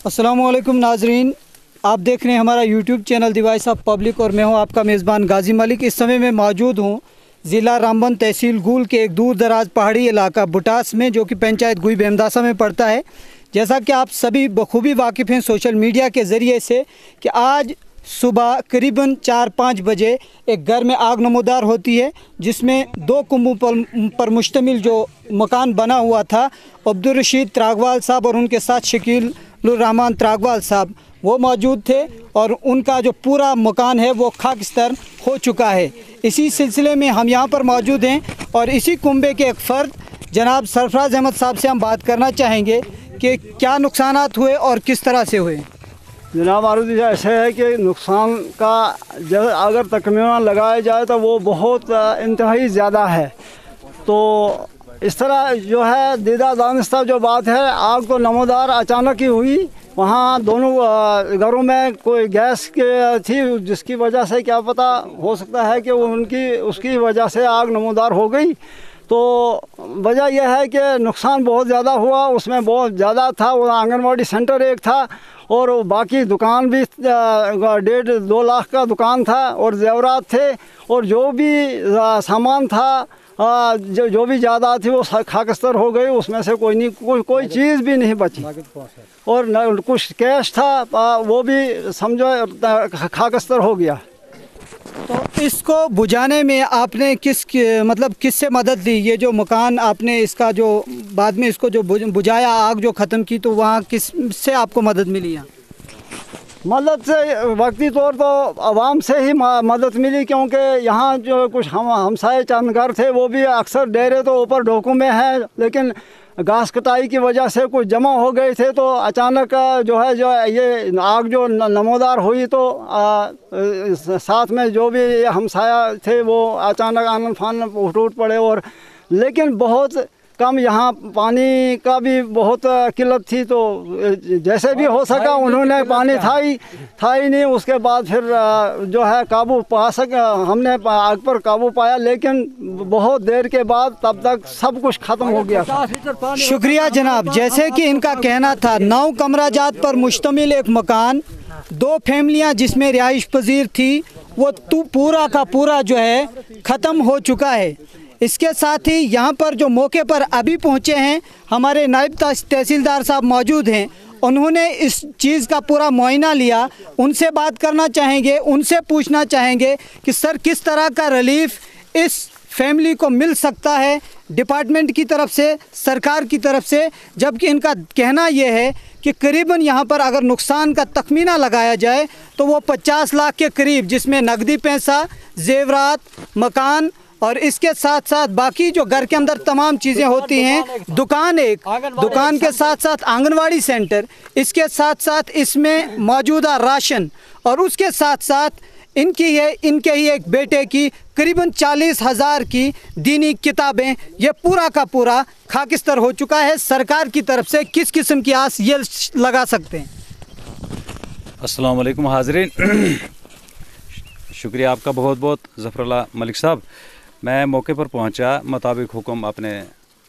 अस्सलामुअलैकुम नाजरीन, आप देख रहे हैं हमारा YouTube channel the voice of public और मैं हूं आपका मेज़बान गाजी मलिक। इस समय मैं मौजूद हूं ज़िला रामबन तहसील गुल के एक दूर दराज पहाड़ी इलाका बुटास में, जो कि पंचायत गुई बेमदासा में पड़ता है। जैसा कि आप सभी बखूबी वाकिफ़ हैं सोशल मीडिया के ज़रिए से कि आज सुबह करीबन 4-5 बजे एक घर में आग नमूदार होती है, जिसमें 2 कुंबों पर मुश्तमिल जो मकान बना हुआ था, अब्दुल रशीद त्रागवाल साहब और उनके साथ शकील रहमान त्रागवाल साहब वो मौजूद थे और उनका जो पूरा मकान है वो खाकस्तर हो चुका है। इसी सिलसिले में हम यहाँ पर मौजूद हैं और इसी कुंबे के एक फ़र्द जनाब सरफराज अहमद साहब से हम बात करना चाहेंगे कि क्या नुकसानात हुए और किस तरह से हुए। जनाब आरुदी ऐसे है कि नुकसान का जब अगर तकमीना लगाया जाए तो वो बहुत इंतहाई ज़्यादा है। तो इस तरह जो है दीदा दानिस्ता जो बात है, आग तो नमूदार अचानक ही हुई। वहाँ दोनों घरों में कोई गैस के थी, जिसकी वजह से क्या पता हो सकता है कि उसकी वजह से आग नमूदार हो गई। तो वजह यह है कि नुकसान बहुत ज़्यादा हुआ, उसमें बहुत ज़्यादा था। वो आंगनवाड़ी सेंटर एक था और बाकी दुकान भी 1.5-2 लाख का दुकान था और जेवरात थे और जो भी सामान था जो भी ज़्यादा थी वो खाकस्तर हो गई। उसमें से कोई चीज़ भी नहीं बची और न कुछ कैश था वो भी समझो खाकस्तर हो गया। तो इसको बुझाने में आपने किससे मदद ली? ये जो मकान आपने इसका जो बाद में इसको जो बुझाया, आग जो ख़त्म की, तो वहाँ किससे आपको मदद मिली? मदद से वक्ती तौर तो आवाम से ही मदद मिली, क्योंकि यहाँ जो कुछ हमसाए चंद घर थे वो भी अक्सर डेरे तो ऊपर ढोकों में हैं, लेकिन घास कटाई की वजह से कुछ जमा हो गए थे। तो अचानक जो ये आग जो नमूदार हुई तो साथ में जो भी हमसाया थे वो अचानक आनन फानन उठ पड़े। और लेकिन बहुत कम यहाँ पानी का भी बहुत किल्लत थी, तो जैसे भी हो सका उन्होंने पानी था ही नहीं। उसके बाद फिर जो है हमने आग पर काबू पाया, लेकिन बहुत देर के बाद तब तक सब कुछ ख़त्म हो गया। शुक्रिया जनाब। जैसे कि इनका कहना था, 9 कमराजात पर मुश्तमिल एक मकान, 2 फैमिलियाँ जिसमें रिहाइश पजीर थी, वो पूरा का पूरा जो है ख़त्म हो चुका है। इसके साथ ही यहाँ पर जो मौके पर अभी पहुँचे हैं हमारे नायब तहसीलदार साहब मौजूद हैं, उन्होंने इस चीज़ का पूरा मुआयना लिया। उनसे बात करना चाहेंगे, उनसे पूछना चाहेंगे कि सर किस तरह का रिलीफ इस फैमिली को मिल सकता है डिपार्टमेंट की तरफ से, सरकार की तरफ से। जबकि इनका कहना यह है कि करीबन यहाँ पर अगर नुकसान का तखमीना लगाया जाए तो वो 50 लाख के करीब, जिसमें नकदी पैसा, जेवरात, मकान और इसके साथ साथ बाकी जो घर के अंदर तमाम चीज़ें होती हैं, दुकान के साथ साथ आंगनवाड़ी सेंटर, इसके साथ साथ इसमें मौजूदा राशन और उसके साथ साथ इनके ही एक बेटे की करीबन 40,000 की दीनी किताबें, ये पूरा का पूरा खाकिस्तर हो चुका है। सरकार की तरफ से किस किस्म की आस ये लगा सकते हैं? अस्सलाम वालेकुम हाज़रीन, शुक्रिया आपका बहुत बहुत ज़फ़रुल्लाह मलिक साहब। मैं मौके पर पहुंचा मुताबिक हुक्म अपने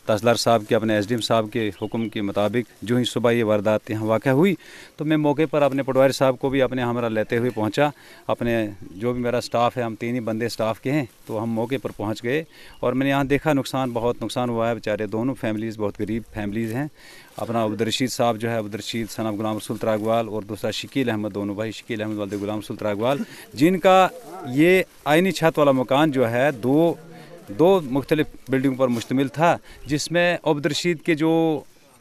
तहसीलदार साहब के, अपने एसडीएम साहब के हुक्म के मुताबिक जो ही सुबह ये वारदात यहाँ वाक़ हुई, तो मैं मौके पर अपने पटवारी साहब को भी अपने हमरा लेते हुए पहुंचा। अपने जो भी मेरा स्टाफ़ है, हम 3 ही बंदे स्टाफ़ के हैं, तो हम मौके पर पहुंच गए और मैंने यहाँ देखा बहुत नुकसान हुआ है। बेचारे दोनों फैमिलीज़ बहुत गरीब फैमिलीज़ हैं। अपना अब्दुल रशीद साहब जो है, अब्दुल रशीद सन ऑफ गुलाम रसूल त्रागवाल, और दूसरा शकील अहमद, दोनों भाई शकील अहमद वाले गुलाम रसूल त्रागवाल, जिनका ये आइनी छत वाला मकान जो है दो मुख्तलिफ बिल्डिंग पर मुश्तमिल था, जिसमें अब्दुल रशीद के जो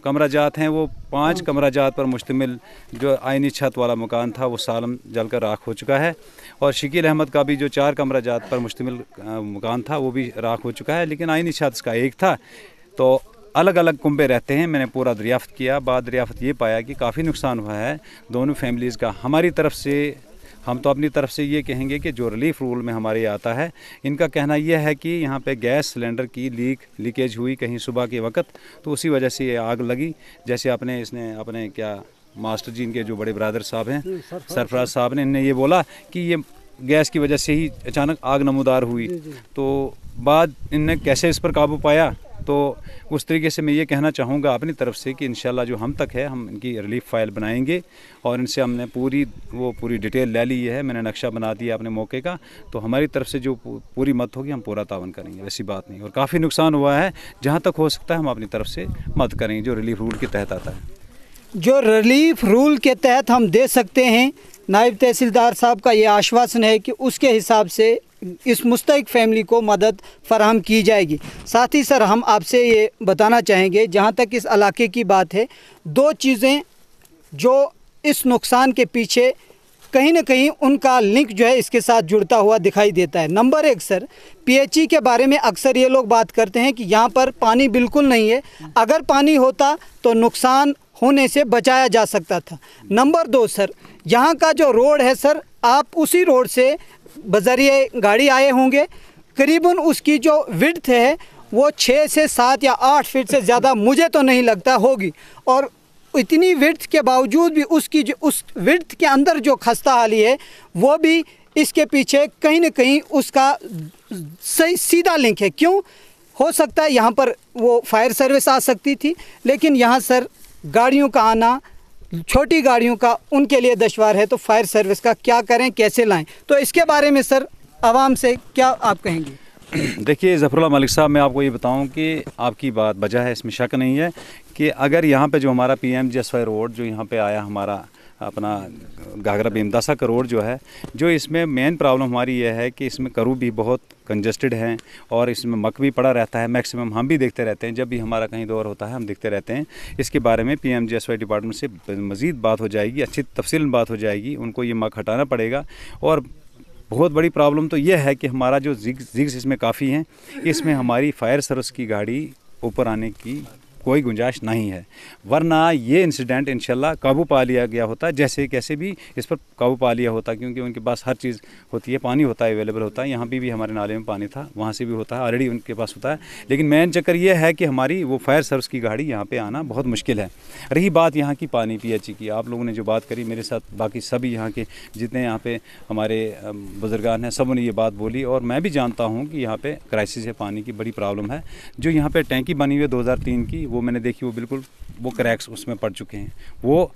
कमराजात हैं वो 5 कमराजात पर मुश्तमिल जो आइनी छत वाला मकान था वो सालम जलकर राख हो चुका है। और शकील अहमद का भी जो 4 कमराजात पर मुश्तमिल मकान था वो भी राख हो चुका है, लेकिन आइनी छत इसका एक था। तो अलग अलग कुंबे रहते हैं। मैंने पूरा दरियाफ्त किया, बाद दरियाफ्त ये पाया कि काफ़ी नुकसान हुआ है दोनों फैमिलीज़ का। हमारी तरफ से हम तो अपनी तरफ से ये कहेंगे कि जो रिलीफ रूल में हमारे आता है, इनका कहना यह है कि यहाँ पे गैस सिलेंडर की लीकेज हुई कहीं सुबह के वक्त, तो उसी वजह से ये आग लगी। जैसे अपने क्या मास्टर जी, इनके जो बड़े ब्रदर साहब हैं सरफराज साहब ने, इन्होंने ये बोला कि ये गैस की वजह से ही अचानक आग नमूदार हुई। तो बाद इनने कैसे इस पर काबू पाया तो उस तरीके से मैं ये कहना चाहूँगा अपनी तरफ से कि इंशाल्लाह जो हम तक है हम इनकी रिलीफ फाइल बनाएंगे और इनसे हमने पूरी डिटेल ले ली है, मैंने नक्शा बना दिया अपने मौके का, तो हमारी तरफ से जो पूरी मदद होगी हम पूरा तावन करेंगे, वैसी बात नहीं। और काफ़ी नुकसान हुआ है, जहाँ तक हो सकता है हम अपनी तरफ से मदद करेंगे जो रिलीफ रूल के तहत आता है। जो रिलीफ रूल के तहत हम दे सकते हैं, नायब तहसीलदार साहब का ये आश्वासन है कि उसके हिसाब से इस मुस्तहिक फैमिली को मदद फराहम की जाएगी। साथ ही सर हम आपसे ये बताना चाहेंगे, जहाँ तक इस इलाके की बात है, 2 चीज़ें जो इस नुकसान के पीछे कहीं ना कहीं उनका लिंक जो है इसके साथ जुड़ता हुआ दिखाई देता है। नंबर 1 सर, पीएचई के बारे में अक्सर ये लोग बात करते हैं कि यहाँ पर पानी बिल्कुल नहीं है, अगर पानी होता तो नुकसान होने से बचाया जा सकता था। नंबर 2 सर, यहाँ का जो रोड है सर, आप उसी रोड से बजरिए गाड़ी आए होंगे, करीबन उसकी जो विड्थ है वो 6 से 7 या 8 फीट से ज़्यादा मुझे तो नहीं लगता होगी। और इतनी विड्थ के बावजूद भी उसकी जो उस विड्थ के अंदर जो खस्ता हाली है वो भी इसके पीछे कहीं ना कहीं उसका सही सीधा लिंक है। क्यों? हो सकता है यहाँ पर वो फायर सर्विस आ सकती थी, लेकिन यहाँ सर गाड़ियों का आना, छोटी गाड़ियों का उनके लिए दुश्वार है, तो फायर सर्विस का क्या करें, कैसे लाएं? तो इसके बारे में सर आवाम से क्या आप कहेंगे? देखिए ज़फ़रुल्लाह मलिक साहब, मैं आपको ये बताऊं कि आपकी बात वजह है, इसमें शक नहीं है कि अगर यहाँ पे जो हमारा PMGSY रोड जो यहाँ पे आया, हमारा अपना घाघरा भीमदासा का रोड जो है, जो इसमें मेन प्रॉब्लम हमारी ये है कि इसमें करू भी बहुत कंजस्टेड हैं और इसमें मक भी पड़ा रहता है। मैक्सिमम हम भी देखते रहते हैं, जब भी हमारा कहीं दौर होता है हम देखते रहते हैं। इसके बारे में PMGSY डिपार्टमेंट से मज़ीद बात हो जाएगी, अच्छी तफसील बात हो जाएगी, उनको ये मक हटाना पड़ेगा। और बहुत बड़ी प्रॉब्लम तो यह है कि हमारा जो जिग्स इसमें काफ़ी हैं, इसमें हमारी फायर सर्विस की गाड़ी ऊपर आने की कोई गुंजाइश नहीं है, वरना ये इंसिडेंट इंशाल्लाह काबू पा लिया गया होता, जैसे कैसे भी इस पर काबू पा लिया होता, क्योंकि उनके पास हर चीज़ होती है, पानी होता है, अवेलेबल होता है। यहाँ भी हमारे नाले में पानी था, वहाँ से भी होता है, ऑलरेडी उनके पास होता है। लेकिन मेन चक्कर ये है कि हमारी वो फायर सर्विस की गाड़ी यहाँ पे आना बहुत मुश्किल है। रही बात यहाँ की पानी PHE की, आप लोगों ने जो बात करी, मेरे साथ बाकी सभी यहाँ के जितने यहाँ पे हमारे बुजुर्गान हैं, सब ने ये बात बोली और मैं भी जानता हूँ कि यहाँ पे क्राइसिस है, पानी की बड़ी प्रॉब्लम है। जो यहाँ पे टैंकी बनी हुई है 2003 की, वो मैंने देखी, वो बिल्कुल वो क्रैक्स उसमें पड़ चुके हैं, वो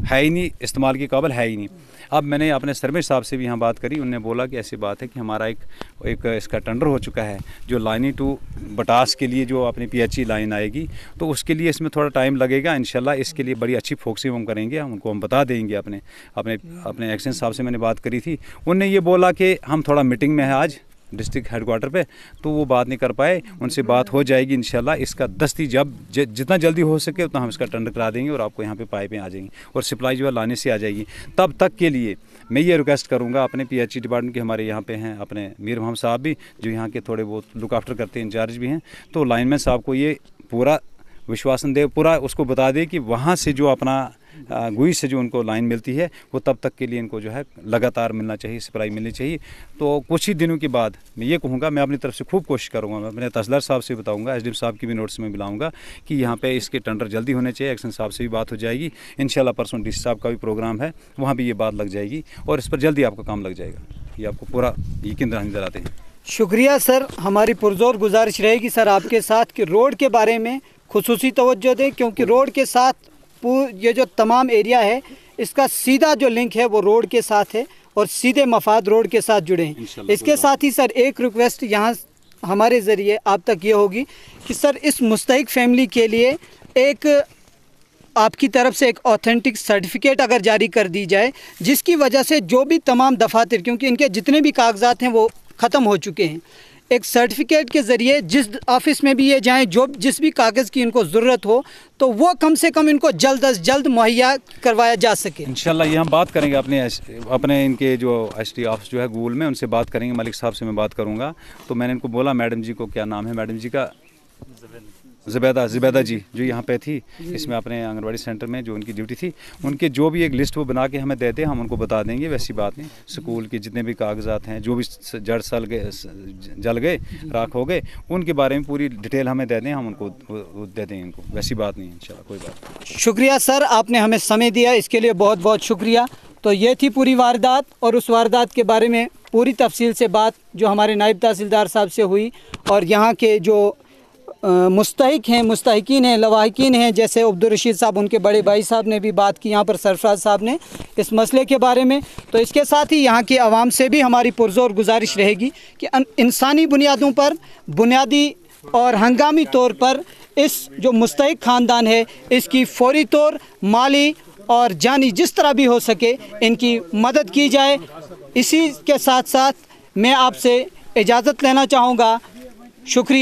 है ही नहीं, इस्तेमाल के काबिल है ही नहीं। अब मैंने अपने सर्वे साहब से भी यहाँ बात करी, उन्होंने बोला कि ऐसी बात है कि हमारा एक इसका टेंडर हो चुका है, जो लाइनी टू बटास के लिए जो अपनी PHE लाइन आएगी, तो उसके लिए इसमें थोड़ा टाइम लगेगा। इंशाल्लाह इसके लिए बड़ी अच्छी फोकसिंग हम करेंगे, उनको हम बता देंगे। अपने एक्शन साहब से मैंने बात करी थी, उनने ये बोला कि हम थोड़ा मीटिंग में है आज डिस्ट्रिक्ट हेडक्वार्टर पे, तो वो बात नहीं कर पाए, उनसे बात हो जाएगी इंशाल्लाह। इसका दस्ती जितना जल्दी हो सके उतना हम इसका टेंडर करा देंगे और आपको यहाँ पे पाइपें आ जाएंगी और सप्लाई जो है लाने से आ जाएगी। तब तक के लिए मैं ये रिक्वेस्ट करूँगा अपने PHE डिपार्टमेंट के, हमारे यहाँ पे हैं अपने मीर मोहम्मद साहब भी, जो यहाँ के थोड़े बहुत लुक आफ्टर करते हैं, इंचार्ज भी हैं, तो लाइनमैन साहब को ये पूरा विश्वासन दे, पूरा उसको बता दे कि वहाँ से जो अपना गुई से जो उनको लाइन मिलती है वो तब तक के लिए इनको जो है लगातार मिलना चाहिए, सप्लाई मिलनी चाहिए। तो कुछ ही दिनों के बाद मैं ये कहूँगा, मैं अपनी तरफ से खूब कोशिश करूँगा, मैं अपने तहसीलदार साहब से बताऊँगा, SDM साहब की भी नोट्स में बुलाऊँगा कि यहाँ पे इसके टेंडर जल्दी होने चाहिए। एक्शन साहब से भी बात हो जाएगी इंशाल्लाह, परसों DC साहब का भी प्रोग्राम है, वहाँ भी ये बात लग जाएगी और इस पर जल्दी आपका काम लग जाएगा, ये आपको पूरा यकीन दिलाते हैं। शुक्रिया सर, हमारी पुरजोर गुजारिश रहेगी सर आपके साथ कि रोड के बारे में खुसूसी तवज्जो दें, क्योंकि रोड के साथ ये जो तमाम एरिया है इसका सीधा जो लिंक है वो रोड के साथ है और सीधे मफाद रोड के साथ जुड़े हैं। इसके साथ ही सर एक रिक्वेस्ट यहाँ हमारे ज़रिए आप तक ये होगी कि सर इस मुस्तहिक फैमिली के लिए एक आपकी तरफ से एक ऑथेंटिक सर्टिफिकेट अगर जारी कर दी जाए, जिसकी वजह से जो भी तमाम दफातर, क्योंकि इनके जितने भी कागजात हैं वो ख़त्म हो चुके हैं, एक सर्टिफिकेट के ज़रिए जिस ऑफिस में भी ये जाएं, जो जिस भी कागज़ की इनको ज़रूरत हो, तो वो कम से कम इनको जल्द अज जल्द मुहैया करवाया जा सके। इंशाल्लाह ये हम बात करेंगे अपने इनके जो ST ऑफिस जो है गूगल में, उनसे बात करेंगे। मलिक साहब से मैं बात करूंगा, तो मैंने इनको बोला, मैडम जी को क्या नाम है मैडम जी का, ज़ुबैदा जी, जो यहाँ पे थी इसमें अपने आंगनबाड़ी सेंटर में जो उनकी ड्यूटी थी, उनके जो भी एक लिस्ट वो बना के हमें देते, हम उनको बता देंगे। वैसी बात नहीं, स्कूल के जितने भी कागजात हैं, जो भी जल गए राख हो गए, उनके बारे में पूरी डिटेल हमें दे दें, हम उनको दे देंगे इनको, वैसी बात नहीं है इंशाल्लाह, कोई बात नहीं। शुक्रिया सर, आपने हमें समय दिया, इसके लिए बहुत बहुत शुक्रिया। तो ये थी पूरी वारदात और उस वारदात के बारे में पूरी तफसील से बात जो हमारे नायब तहसीलदार साहब से हुई और यहाँ के जो मुस्तहिक हैं, मुस्तहिकीन हैं, लवाहिकीन हैं, जैसे अब्दुल रशीद साहब, उनके बड़े भाई साहब ने भी बात की यहाँ पर, सरफराज साहब ने, इस मसले के बारे में। तो इसके साथ ही यहाँ की आवाम से भी हमारी पुरजोर गुजारिश रहेगी कि इंसानी बुनियादों पर, बुनियादी और हंगामी तौर पर इस जो मुस्तहिक ख़ानदान है, इसकी फौरी तौर माली और जानी जिस तरह भी हो सके इनकी मदद की जाए। इसी के साथ साथ मैं आपसे इजाज़त लेना चाहूँगा। शुक्रिया।